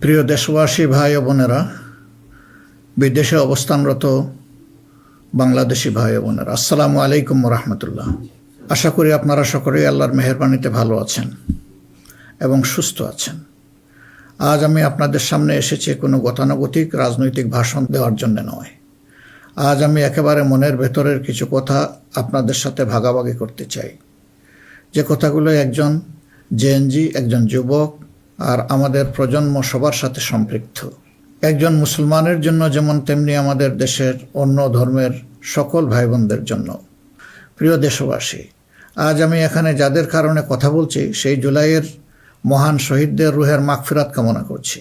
প্রিয় দেশবাসী ভাই ও বোনেরা, বিদেশে অবস্থানরত বাংলাদেশি ভাই ও বোনেরা, আসসালামু আলাইকুম রহমতুল্লাহ। আশা করি আপনারা সকলেই আল্লাহর মেহেরবানিতে ভালো আছেন এবং সুস্থ আছেন। আজ আমি আপনাদের সামনে এসেছি কোনো গতানুগতিক রাজনৈতিক ভাষণ দেওয়ার জন্য নয়। আজ আমি একেবারে মনের ভেতরের কিছু কথা আপনাদের সাথে ভাগাভাগি করতে চাই, যে কথাগুলো একজন জেএনজি, একজন যুবক আর আমাদের প্রজন্ম সবার সাথে সম্পৃক্ত। একজন মুসলমানের জন্য যেমন, তেমনি আমাদের দেশের অন্য ধর্মের সকল ভাই বোনদের জন্য। প্রিয় দেশবাসী, আজ আমি এখানে যাদের কারণে কথা বলছি, সেই জুলাইয়ের মহান শহীদদের রুহের মাগফিরাত কামনা করছি।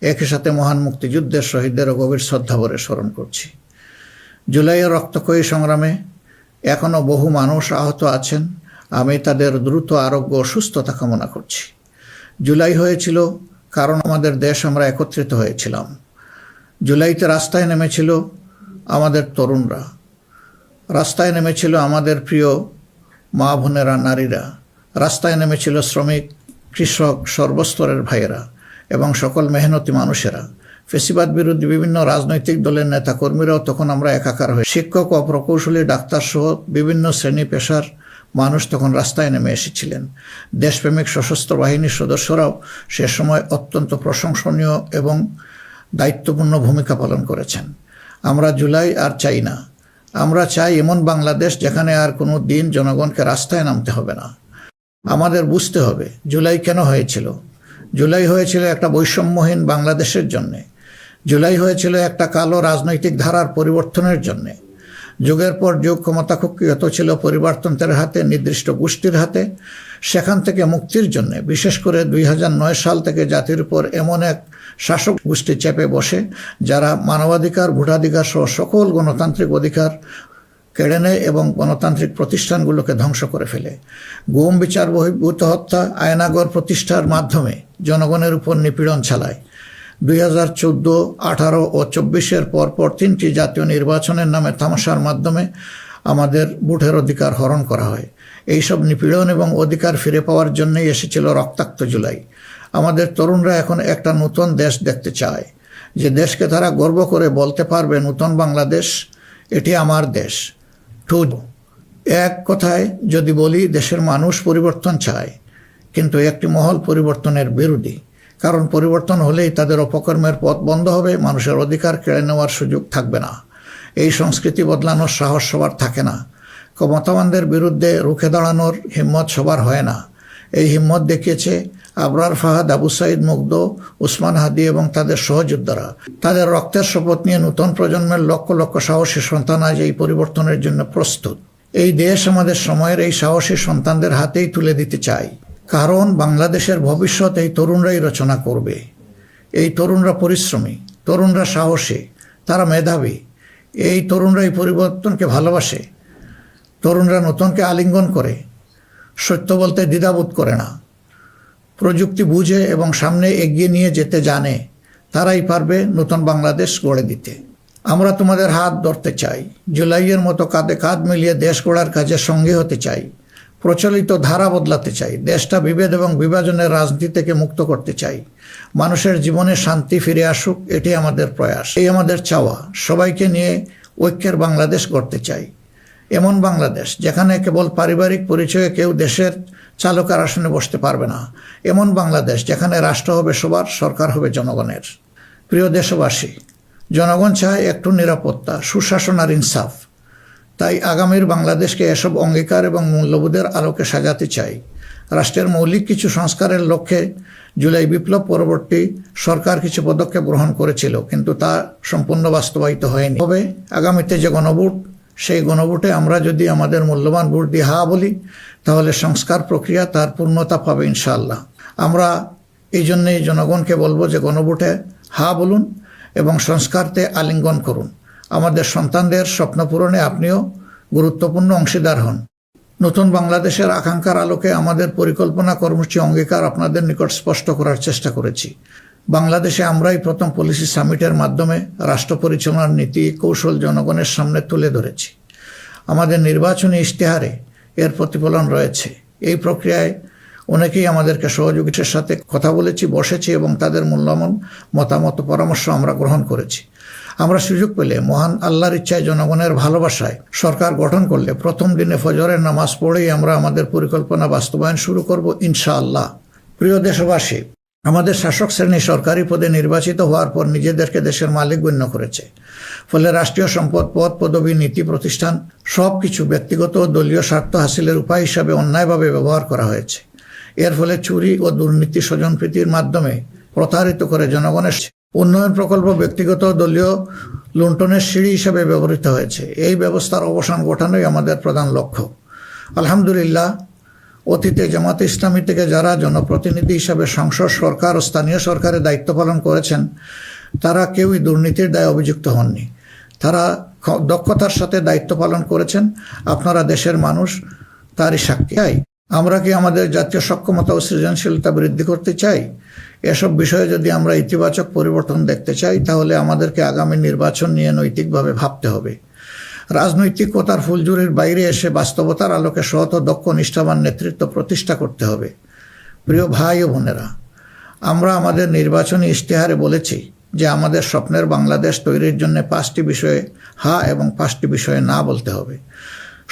একই সাথে মহান মুক্তিযুদ্ধের শহীদদেরও গভীর শ্রদ্ধাভরে স্মরণ করছি। জুলাইয়ের রক্তক্ষয়ী সংগ্রামে এখনও বহু মানুষ আহত আছেন। আমি তাদের দ্রুত আরোগ্য ও সুস্থতা কামনা করছি। জুলাই হয়েছিল কারণ আমাদের দেশ, আমরা একত্রিত হয়েছিলাম। জুলাইতে রাস্তায় নেমেছিল আমাদের তরুণরা, রাস্তায় নেমেছিল আমাদের প্রিয় মা বোনেরা, নারীরা, রাস্তায় নেমেছিল শ্রমিক, কৃষক, সর্বস্তরের ভাইয়েরা এবং সকল মেহনতি মানুষেরা। ফেসিবাদ বিরোধী বিভিন্ন রাজনৈতিক দলের নেতাকর্মীরাও তখন আমরা একাকার হয়ে, শিক্ষক ও প্রকৌশলী, ডাক্তার সহ বিভিন্ন শ্রেণী পেশার মানুষ তখন রাস্তায় নেমে এসেছিলেন। দেশপ্রেমিক সশস্ত্র বাহিনীর সদস্যরাও সে সময় অত্যন্ত প্রশংসনীয় এবং দায়িত্বপূর্ণ ভূমিকা পালন করেছেন। আমরা জুলাই আর চাই না। আমরা চাই এমন বাংলাদেশ যেখানে আর কোনো দিন জনগণকে রাস্তায় নামতে হবে না। আমাদের বুঝতে হবে জুলাই কেন হয়েছিল। জুলাই হয়েছিল একটা বৈষম্যহীন বাংলাদেশের জন্যে। জুলাই হয়েছিল একটা কালো রাজনৈতিক ধারার পরিবর্তনের জন্যে। যুগের পর যুগ ক্ষমতা কুক্ষিগত ছিল পরিবারতন্ত্রের হাতে, নির্দিষ্ট গোষ্ঠীর হাতে। সেখান থেকে মুক্তির জন্য, বিশেষ করে 2009 সাল থেকে জাতির উপর এমন এক শাসক গোষ্ঠী চেপে বসে, যারা মানবাধিকার, ভোটাধিকার সহ সকল গণতান্ত্রিক অধিকার কেড়ে নেয় এবং গণতান্ত্রিক প্রতিষ্ঠানগুলোকে ধ্বংস করে ফেলে। গুম, বিচার বহির্ভূত হত্যা, আয়নাগর প্রতিষ্ঠার মাধ্যমে জনগণের উপর নিপীড়ন চালায়। 2014, 18 ও 24-এর পরপর 3টি জাতীয় নির্বাচনের নামে তামাশার মাধ্যমে আমাদের ভোটের অধিকার হরণ করা হয়। এইসব নিপীড়ন এবং অধিকার ফিরে পাওয়ার জন্যই এসেছিল রক্তাক্ত জুলাই। আমাদের তরুণরা এখন একটা নতুন দেশ দেখতে চায়, যে দেশকে তারা গর্ব করে বলতে পারবে, নতুন বাংলাদেশ, এটি আমার দেশ। এক কথায় যদি বলি, দেশের মানুষ পরিবর্তন চায়, কিন্তু একটি মহল পরিবর্তনের বিরোধী। কারণ পরিবর্তন হলেই তাদের অপকর্মের পথ বন্ধ হবে, মানুষের অধিকার কেড়ে নেওয়ার সুযোগ থাকবে না। এই সংস্কৃতি বদলানোর সাহস সবার থাকে না। ক্ষমতাবানদের বিরুদ্ধে রুখে দাঁড়ানোর হিম্মত সবার হয় না। এই হিম্মত দেখিয়েছে আবরার ফাহাদ, আবু সাইদ মুগ্ধ, উসমান হাদি এবং তাদের সহযোদ্ধারা। তাদের রক্তের শপথ নিয়ে নতুন প্রজন্মের লক্ষ লক্ষ সাহসী সন্তান আজ এই পরিবর্তনের জন্য প্রস্তুত। এই দেশ আমাদের সময়ের এই সাহসী সন্তানদের হাতেই তুলে দিতে চাই। কারণ বাংলাদেশের ভবিষ্যৎ এই তরুণরাই রচনা করবে। এই তরুণরা পরিশ্রমী, তরুণরা সাহসী, তারা মেধাবী। এই তরুণরাই পরিবর্তনকে ভালোবাসে। তরুণরা নতুনকে আলিঙ্গন করে, সত্য বলতে দ্বিধাবোধ করে না, প্রযুক্তি বুঝে এবং সামনে এগিয়ে নিয়ে যেতে জানে। তারাই পারবে নতুন বাংলাদেশ গড়ে দিতে। আমরা তোমাদের হাত ধরতে চাই। জুলাইয়ের মতো কাঁধে কাঁধ মিলিয়ে দেশ গড়ার কাজে সঙ্গী হতে চাই। প্রচলিত ধারা বদলাতে চাই। দেশটা বিভেদ এবং বিভাজনের রাজনীতি থেকে মুক্ত করতে চাই। মানুষের জীবনে শান্তি ফিরে আসুক, এটি আমাদের প্রয়াস, এই আমাদের চাওয়া। সবাইকে নিয়ে ঐক্যের বাংলাদেশ গড়তে চাই। এমন বাংলাদেশ যেখানে কেবল পারিবারিক পরিচয়ে কেউ দেশের চালকের আসনে বসতে পারবে না। এমন বাংলাদেশ যেখানে রাষ্ট্র হবে সবার, সরকার হবে জনগণের। প্রিয় দেশবাসী, জনগণ চায় একটু নিরাপত্তা, সুশাসন আর ইনসাফ। তাই আগামীর বাংলাদেশকে এসব অঙ্গীকার এবং মূল্যবোধের আলোকে সাজাতে চাই। রাষ্ট্রের মৌলিক কিছু সংস্কারের লক্ষ্যে জুলাই বিপ্লব পরবর্তী সরকার কিছু পদক্ষেপ গ্রহণ করেছিল, কিন্তু তা সম্পূর্ণ বাস্তবায়িত হয়নি। তবে আগামীতে যে গণভোট, সেই গণভোটে আমরা যদি আমাদের মূল্যবান ভোট দিয়ে হা বলি, তাহলে সংস্কার প্রক্রিয়া তার পূর্ণতা পাবে ইনশাআল্লাহ। আমরা এই জন্যেই জনগণকে বলবো যে গণভোটে হা বলুন এবং সংস্কারতে আলিঙ্গন করুন। আমাদের সন্তানদের স্বপ্ন পূরণে আপনিও গুরুত্বপূর্ণ অংশীদার হন। নতুন বাংলাদেশের আকাঙ্ক্ষার আলোকে আমাদের পরিকল্পনা, কর্মসূচি, অঙ্গীকার আপনাদের নিকট স্পষ্ট করার চেষ্টা করেছি। বাংলাদেশে আমরাই প্রথম পলিসি সামিটের মাধ্যমে রাষ্ট্র পরিচালনার নীতি কৌশল জনগণের সামনে তুলে ধরেছি। আমাদের নির্বাচনী ইশতেহারে এর প্রতিফলন রয়েছে। এই প্রক্রিয়ায় অনেকেই আমাদেরকে সহযোগিতার সাথে কথা বলেছি, বসেছি এবং তাদের মূল্যবান মতামত পরামর্শ আমরা গ্রহণ করেছি। আমরা সুযোগ পেলে মহান আল্লাহর ইচ্ছায় জনগণের ভালোবাসায় সরকার গঠন করলে প্রথম দিনে ফজরের নামাজ পড়েই আমরা আমাদের পরিকল্পনা বাস্তবায়ন শুরু করব ইনশাআল্লাহ। প্রিয় দেশবাসী, আমাদের শাসক শ্রেণী সরকারি পদে নির্বাচিত হওয়ার পর নিজেদেরকে দেশের মালিক গণ্য করেছে। ফলে রাষ্ট্রীয় সম্পদ, পদ, পদবি, নীতি, প্রতিষ্ঠান সব কিছু ব্যক্তিগত ও দলীয় স্বার্থ হাসিলের উপায় হিসাবে অন্যায়ভাবে ব্যবহার করা হয়েছে। এর ফলে চুরি ও দুর্নীতি, স্বজনপ্রীতির মাধ্যমে প্রতারিত করে জনগণের উন্নয়ন প্রকল্প ব্যক্তিগত দলীয় লুণ্ঠনের সিঁড়ি হিসাবে ব্যবহৃত হয়েছে। এই ব্যবস্থার অবসান ঘটানোই আমাদের প্রধান লক্ষ্য। আলহামদুলিল্লাহ, অতীতে জামাতে ইসলামী থেকে যারা জনপ্রতিনিধি হিসাবে সংসদ, সরকার ও স্থানীয় সরকারের দায়িত্ব পালন করেছেন তারা কেউই দুর্নীতির দায়ে অভিযুক্ত হননি। তারা দক্ষতার সাথে দায়িত্ব পালন করেছেন। আপনারা দেশের মানুষ তারই সাক্ষী। আমরা কি আমাদের জাতীয় সক্ষমতা ও সৃজনশীলতা বৃদ্ধি করতে চাই? এসব বিষয়ে যদি আমরা ইতিবাচক পরিবর্তন দেখতে চাই তাহলে আমাদেরকে আগামী নির্বাচন নিয়ে নৈতিকভাবে ভাবতে হবে। রাজনৈতিকতার ফুলঝুরির বাইরে এসে বাস্তবতার আলোকে সৎ ও দক্ষ নিষ্ঠাবান নেতৃত্ব প্রতিষ্ঠা করতে হবে। প্রিয় ভাই ও বোনেরা, আমরা আমাদের নির্বাচনী ইশতেহারে বলেছি যে আমাদের স্বপ্নের বাংলাদেশ তৈরির জন্য 5টি বিষয়ে হা এবং 5টি বিষয়ে না বলতে হবে।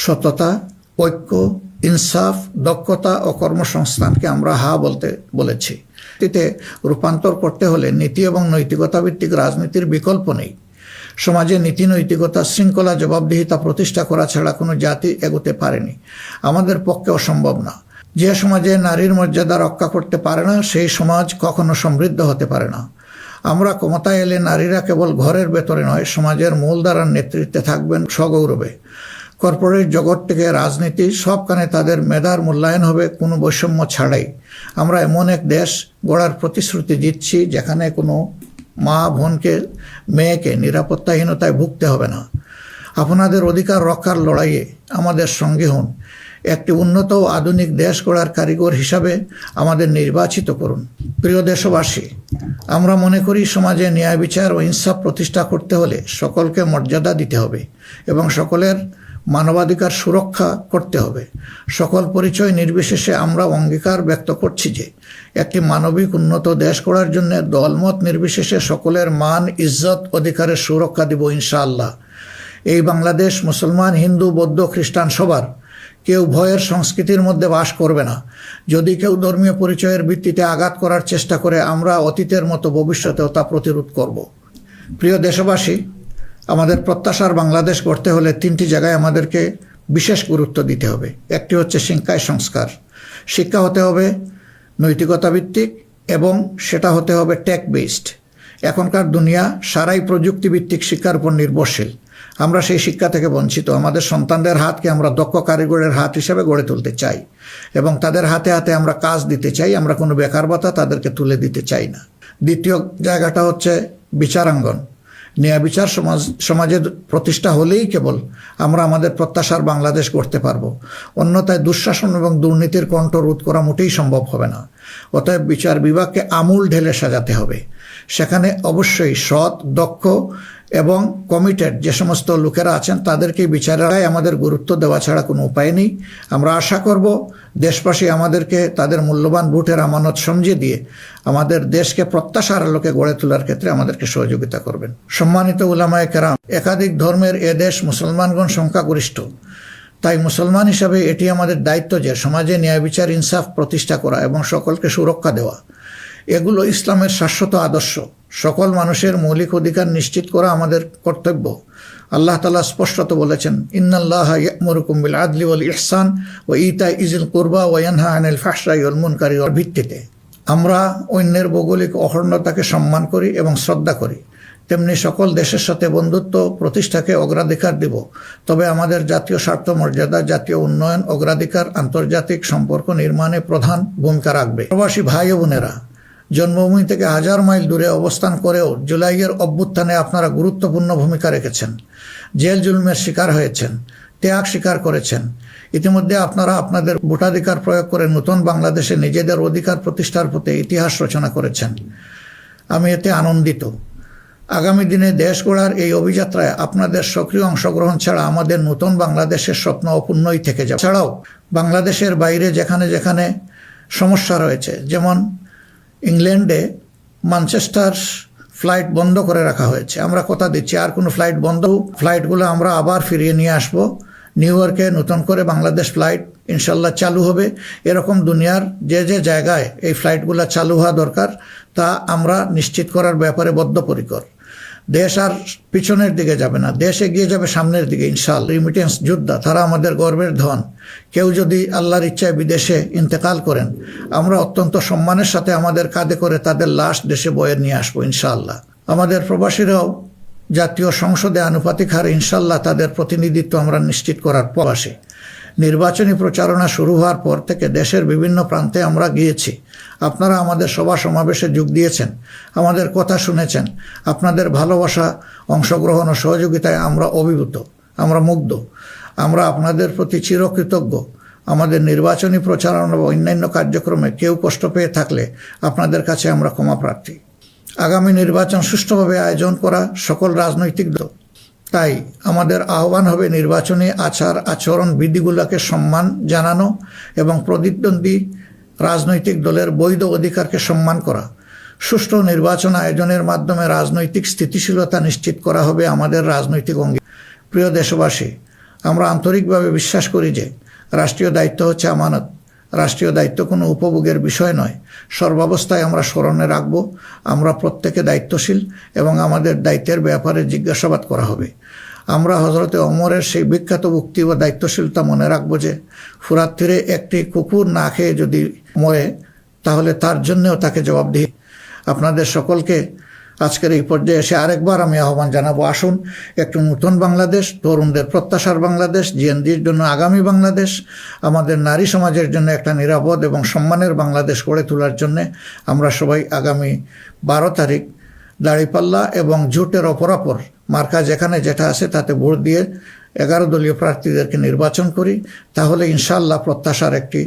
সততা, ঐক্য, ইনসাফ, দক্ষতা ও কর্মসংস্থানকে আমরা হা বলতে বলেছি। এতে রূপান্তর করতে হলে নীতি এবং নৈতিকতা ভিত্তিক রাজনীতির বিকল্প নেই। সমাজে নীতি, নৈতিকতা, শৃঙ্খলা, জবাবদিহিতা প্রতিষ্ঠা করা ছাড়া কোনো জাতি এগোতে পারেনি, আমাদের পক্ষে অসম্ভব না। যে সমাজে নারীর মর্যাদা রক্ষা করতে পারে না সেই সমাজ কখনো সমৃদ্ধ হতে পারে না। আমরা ক্ষমতায় এলে নারীরা কেবল ঘরের ভেতরে নয়, সমাজের মূলধারার নেতৃত্বে থাকবেন সগৌরবে। কর্পোরেট জগৎ থেকে রাজনীতি সবখানে তাদের মেধার মূল্যায়ন হবে কোনো বৈষম্য ছাড়াই। আমরা এমন এক দেশ গড়ার প্রতিশ্রুতি দিচ্ছি যেখানে কোনো মা, বোনকে, মেয়েকে নিরাপত্তাহীনতায় ভুগতে হবে না। আপনাদের অধিকার রক্ষার লড়াইয়ে আমাদের সঙ্গী হন। একটি উন্নত ও আধুনিক দেশ গড়ার কারিগর হিসাবে আমাদের নির্বাচিত করুন। প্রিয় দেশবাসী, আমরা মনে করি সমাজে ন্যায় বিচার ও ইনসাফ প্রতিষ্ঠা করতে হলে সকলকে মর্যাদা দিতে হবে এবং সকলের মানবাধিকার সুরক্ষা করতে হবে। সকল পরিচয় নির্বিশেষে আমরা অঙ্গীকার ব্যক্ত করছি যে একটি মানবিক উন্নত দেশ গড়ার জন্য দলমত নির্বিশেষে সকলের মান, ইজ্জত, অধিকারের সুরক্ষা দিব ইনশাআল্লাহ। এই বাংলাদেশ মুসলমান, হিন্দু, বৌদ্ধ, খ্রিস্টান সবার। কেউ ভয়ের সংস্কৃতির মধ্যে বাস করবে না। যদি কেউ ধর্মীয় পরিচয়ের ভিত্তিতে আঘাত করার চেষ্টা করে আমরা অতীতের মতো ভবিষ্যতেও তা প্রতিরোধ করব। প্রিয় দেশবাসী, আমাদের প্রত্যাশার বাংলাদেশ গড়তে হলে 3টি জায়গায় আমাদেরকে বিশেষ গুরুত্ব দিতে হবে। একটি হচ্ছে শিক্ষায় সংস্কার। শিক্ষা হতে হবে নৈতিকতা ভিত্তিক এবং সেটা হতে হবে টেক বেসড। এখনকার দুনিয়া সারাই প্রযুক্তিভিত্তিক শিক্ষার উপর নির্ভরশীল। আমরা সেই শিক্ষা থেকে বঞ্চিত। আমাদের সন্তানদের হাতকে আমরা দক্ষ কারিগরের হাত হিসেবে গড়ে তুলতে চাই এবং তাদের হাতে হাতে আমরা কাজ দিতে চাই। আমরা কোনো বেকার ভাতা তাদেরকে তুলে দিতে চাই না। দ্বিতীয় জায়গাটা হচ্ছে বিচারাঙ্গন। ন্যায় বিচার সমাজের প্রতিষ্ঠা হলেই কেবল আমরা আমাদের প্রত্যাশার বাংলাদেশ গড়তে পারবো। অন্যথায় দুঃশাসন এবং দুর্নীতির কণ্ঠ রোধ করা মোটেই সম্ভব হবে না। অতএব বিচার বিভাগকে আমূল ঢেলে সাজাতে হবে। সেখানে অবশ্যই সৎ, দক্ষ এবং কমিটেড যে সমস্ত লোকেরা আছেন তাদেরকে বিচারেরাই আমাদের গুরুত্ব দেওয়া ছাড়া কোনো উপায় নেই। আমরা আশা করব দেশবাসী আমাদেরকে তাদের মূল্যবান ভোটের আমানত সমঝে দিয়ে আমাদের দেশকে প্রত্যাশার আলোকে গড়ে তোলার ক্ষেত্রে আমাদেরকে সহযোগিতা করবেন। সম্মানিত উলামায়ে কেরাম, একাধিক ধর্মের এ দেশ মুসলমানগণ সংখ্যাগরিষ্ঠ। তাই মুসলমান হিসাবে এটি আমাদের দায়িত্ব যে সমাজে ন্যায় বিচার, ইনসাফ প্রতিষ্ঠা করা এবং সকলকে সুরক্ষা দেওয়া। এগুলো ইসলামের শাশ্বত আদর্শ। সকল মানুষের মৌলিক অধিকার নিশ্চিত করা আমাদের কর্তব্য। আল্লাহ তাআলা স্পষ্টত বলেছেন, ইন্নাল্লাহা ইয়া'মুরুকুম বিল আদলি ওয়াল ইহসান ওয়া ইতা'i যিল কুরবা ওয়া ইয়ানহা আনিল ফাহশাই ওয়াল মুনকারি এর ভিত্তিতে আমরা অন্যের ভৌগোলিক অখণ্ডতাকে সম্মান করি এবং শ্রদ্ধা করি। তেমনি সকল দেশের সাথে বন্ধুত্ব প্রতিষ্ঠাকে অগ্রাধিকার দিব। তবে আমাদের জাতীয় স্বার্থ, মর্যাদা, জাতীয় উন্নয়ন, অগ্রাধিকার আন্তর্জাতিক সম্পর্ক নির্মাণে প্রধান ভূমিকা রাখবে। প্রবাসী ভাই ও বোনেরা, জন্মভূমি থেকে 1000 মাইল দূরে অবস্থান করেও জুলাইয়ের অভ্যুত্থানে আপনারা গুরুত্বপূর্ণ ভূমিকা রেখেছেন। জেল জুলুমের শিকার হয়েছেন, ত্যাগ স্বীকার করেছেন। ইতিমধ্যে আপনারা আপনাদের ভোটাধিকার প্রয়োগ করে নতুন বাংলাদেশে নিজেদের অধিকার প্রতিষ্ঠার পথে ইতিহাস রচনা করেছেন। আমি এতে আনন্দিত। আগামী দিনে দেশ গড়ার এই অভিযাত্রায় আপনাদের সক্রিয় অংশগ্রহণ ছাড়া আমাদের নতুন বাংলাদেশের স্বপ্ন অপূর্ণই থেকে যাবে। ছাড়াও বাংলাদেশের বাইরে যেখানে যেখানে সমস্যা রয়েছে। যেমন ইংল্যান্ডে ম্যানচেস্টার ফ্লাইট বন্ধ করে রাখা হয়েছে। আমরা কথা দিচ্ছি আর কোনো ফ্লাইট বন্ধ, ফ্লাইটগুলো আমরা আবার ফিরিয়ে নিয়ে আসব। নিউ ইয়র্কে নতুন করে বাংলাদেশ ফ্লাইট ইনশাল্লাহ চালু হবে। এরকম দুনিয়ার যে যে জায়গায় এই ফ্লাইটগুলো চালু হওয়া দরকার তা আমরা নিশ্চিত করার ব্যাপারে বদ্ধপরিকর। দেশ আর পিছনের দিকে যাবে না, দেশ এগিয়ে যাবে সামনের দিকে ইনশাআল্লাহ। রিমিটেন্স যোদ্ধা তারা আমাদের গর্বের ধন। কেউ যদি আল্লাহর ইচ্ছায় বিদেশে ইন্তেকাল করেন, আমরা অত্যন্ত সম্মানের সাথে আমাদের কাঁধে করে তাদের লাশ দেশে বয়ে নিয়ে আসবো ইনশাআল্লাহ। আমাদের প্রবাসীরাও জাতীয় সংসদে আনুপাতিক হারে ইনশাআল্লাহ তাদের প্রতিনিধিত্ব আমরা নিশ্চিত করার প্রবাসী। নির্বাচনী প্রচারণা শুরু হওয়ার পর থেকে দেশের বিভিন্ন প্রান্তে আমরা গিয়েছি। আপনারা আমাদের সভা সমাবেশে যোগ দিয়েছেন, আমাদের কথা শুনেছেন। আপনাদের ভালোবাসা, অংশগ্রহণ ও সহযোগিতায় আমরা অভিভূত, আমরা মুগ্ধ। আমরা আপনাদের প্রতি চিরকৃতজ্ঞ। আমাদের নির্বাচনী প্রচারণা বা অন্যান্য কার্যক্রমে কেউ কষ্ট পেয়ে থাকলে আপনাদের কাছে আমরা ক্ষমা প্রার্থী। আগামী নির্বাচন সুষ্ঠুভাবে আয়োজন করা সকল রাজনৈতিক দল। তাই আমাদের আহ্বান হবে নির্বাচনী আচার আচরণ বিধিগুলোকে সম্মান জানানো এবং প্রতিদ্বন্দ্বী রাজনৈতিক দলের বৈধ অধিকারকে সম্মান করা। সুষ্ঠু নির্বাচন আয়োজনের মাধ্যমে রাজনৈতিক স্থিতিশীলতা নিশ্চিত করা হবে আমাদের রাজনৈতিক অঙ্গীকার। প্রিয় দেশবাসী, আমরা আন্তরিকভাবে বিশ্বাস করি যে রাষ্ট্রীয় দায়িত্ব হচ্ছে আমানত। রাষ্ট্রীয় দায়িত্ব কোনো উপভোগের বিষয় নয়। সর্বাবস্থায় আমরা স্মরণে রাখব আমরা প্রত্যেকে দায়িত্বশীল এবং আমাদের দায়িত্বের ব্যাপারে জিজ্ঞাসাবাদ করা হবে। আমরা হজরতে ওমরের সেই বিখ্যাত উক্তি ও দায়িত্বশীলতা মনে রাখব যে ফুরাত তীরে একটি কুকুর না খেয়ে যদি মরে তাহলে তার জন্যেও তাকে জবাবদিহি। আপনাদের সকলকে আজকের এই পর্যায়ে এসে আরেকবার আমি আহ্বান জানাবো, আসুন একটু নতুন বাংলাদেশ, তরুণদের প্রত্যাশার বাংলাদেশ, জিএনজির জন্য আগামী বাংলাদেশ, আমাদের নারী সমাজের জন্য একটা নিরাপদ এবং সম্মানের বাংলাদেশ গড়ে তোলার জন্যে আমরা সবাই আগামী 12 তারিখ দাঁড়িপাল্লা এবং জোটের অপরাপর মার্কা যেখানে যেটা আছে তাতে ভোট দিয়ে 11 দলীয় প্রার্থীদেরকে নির্বাচন করি। তাহলে ইনশাআল্লাহ প্রত্যাশার একটি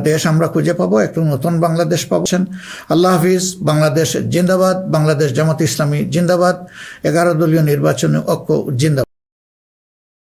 দেশ আমরা খুঁজে পাবো, একটু নতুন বাংলাদেশ পাচ্ছেন। আল্লাহ হাফিজ। বাংলাদেশ জিন্দাবাদ। বাংলাদেশ জামাত ইসলামী জিন্দাবাদ। 11 দলীয় নির্বাচনী ঐক্য জিন্দাবাদ।